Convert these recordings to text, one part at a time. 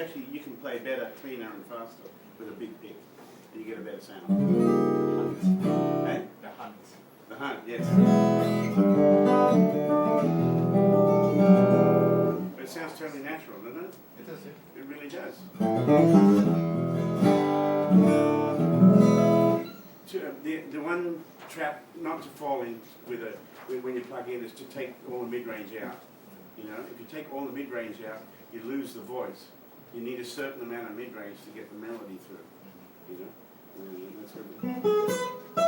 actually, you can play better, cleaner and faster with a big pick. And you get a better sound. Eh? The hunt. The hunt, yes. But it sounds totally natural, doesn't it? It does, yeah. It really does. The one trap not to fall in with when you plug in is to take all the mid-range out. You know, if you take all the mid-range out, you lose the voice. You need a certain amount of mid-range to get the melody through. You know, and that's really. The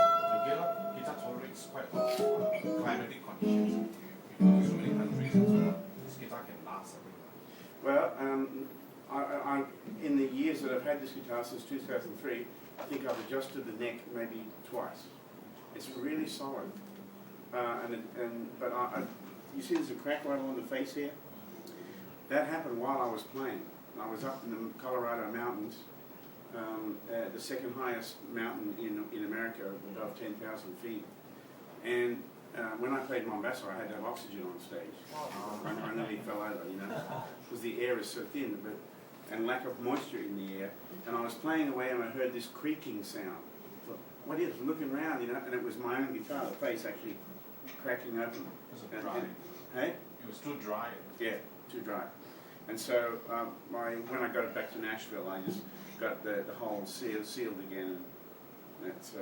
guitar tolerates quite a lot of climatic conditions. You go to so many countries, and so this guitar can last everywhere. Well, in the years that I've had this guitar since 2003, I think I've adjusted the neck maybe twice. It's really solid. You see there's a crack right along the face here? That happened while I was playing. I was up in the Colorado mountains, the second highest mountain in America, above 10,000 feet. And when I played Mombasa, I had to have oxygen on stage. I nearly fell over, you know, because the air is so thin, and lack of moisture in the air. And I was playing away and I heard this creaking sound. I thought, what is it? Looking around, you know, and it was my own guitar, the face actually cracking open. Was it dry? Hey? It was too dry. Yeah, too dry. And so when I got it back to Nashville, I just got the hole sealed again. And that's,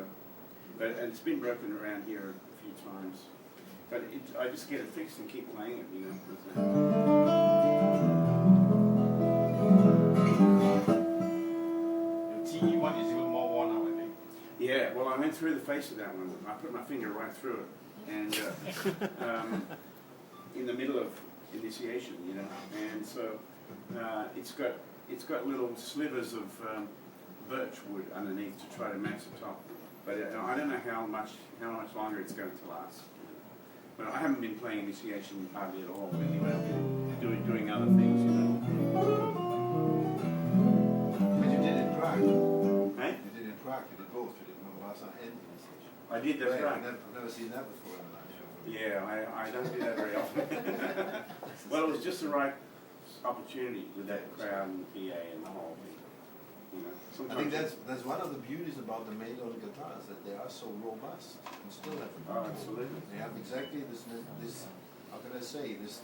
and it's been broken around here a few times. But I just get it fixed and keep playing it, you know. The TE one is even more worn out, I think. Yeah, well, I went through the face of that one. I put my finger right through it. And in the middle of initiation, you know, and so it's got little slivers of birch wood underneath to try to match the top. But I don't know how much longer it's going to last. But I haven't been playing initiation hardly at all. Anyway, I've been doing other things, you know. But you did in Prague. Hey? You did in Prague. You did both. You did Mombasa and initiation. I did, that's right. I've never seen that before in a live show. Yeah, I don't do that very often. Well, it was just the right opportunity with that crowd and the PA and the whole thing. You know, I think that's one of the beauties about the made-on guitars, that they are so robust and still have. Oh, absolutely. They have exactly this how can I say, this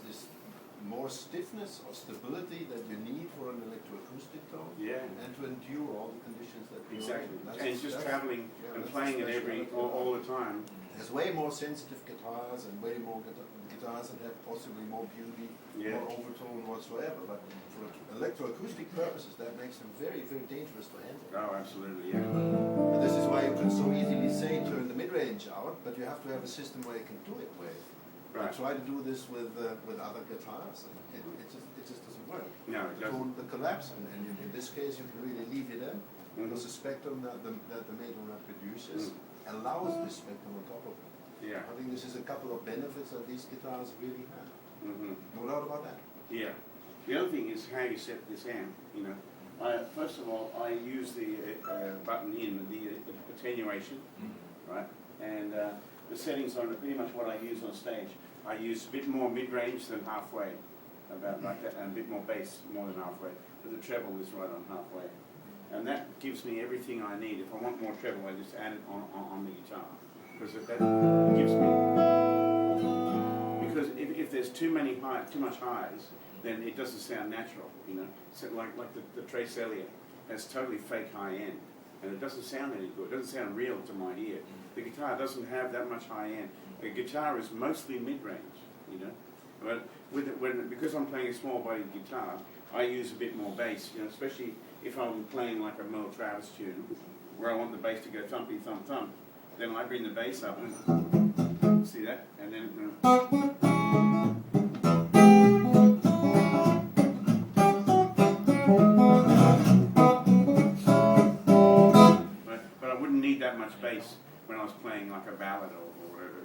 more stiffness or stability that you need for an electroacoustic tone. Yeah. And to endure all the conditions that we Exactly. are in. And it's just traveling and playing it all the time. There's way more sensitive guitars and way more guitars that have possibly more beauty, more overtone whatsoever. But for electroacoustic purposes, that makes them very, very dangerous to handle. Oh, absolutely, yeah. And this is why you can so easily say turn the mid-range out, but you have to have a system where you can do it with. Right. I try to do this with other guitars, and it just doesn't work. No, it doesn't. The collapse, and in this case, you can really leave it in, because the spectrum that the Maiden produces allows this spectrum on top of it. Yeah. I think this is a couple of benefits that these guitars really have. No doubt about that. Yeah. The other thing is how you set this amp, you know. First of all, I use the button in, the attenuation, right? And the settings are pretty much what I use on stage. I use a bit more mid-range than halfway, about like that, and a bit more bass more than halfway. But the treble is right on halfway. And that gives me everything I need. If I want more treble, I just add it on the guitar. Because that gives me... Because if there's too much highs, then it doesn't sound natural, you know. So like the Trace Elliott has totally fake high end, and it doesn't sound any good. It doesn't sound real to my ear. The guitar doesn't have that much high end. The guitar is mostly mid-range, you know. But because I'm playing a small-bodied guitar, I use a bit more bass, you know, especially if I'm playing like a Merle Travis tune, where I want the bass to go thumpy thump thump. Then I bring the bass up and see that, and then. But I wouldn't need that much bass when I was playing like a ballad or whatever.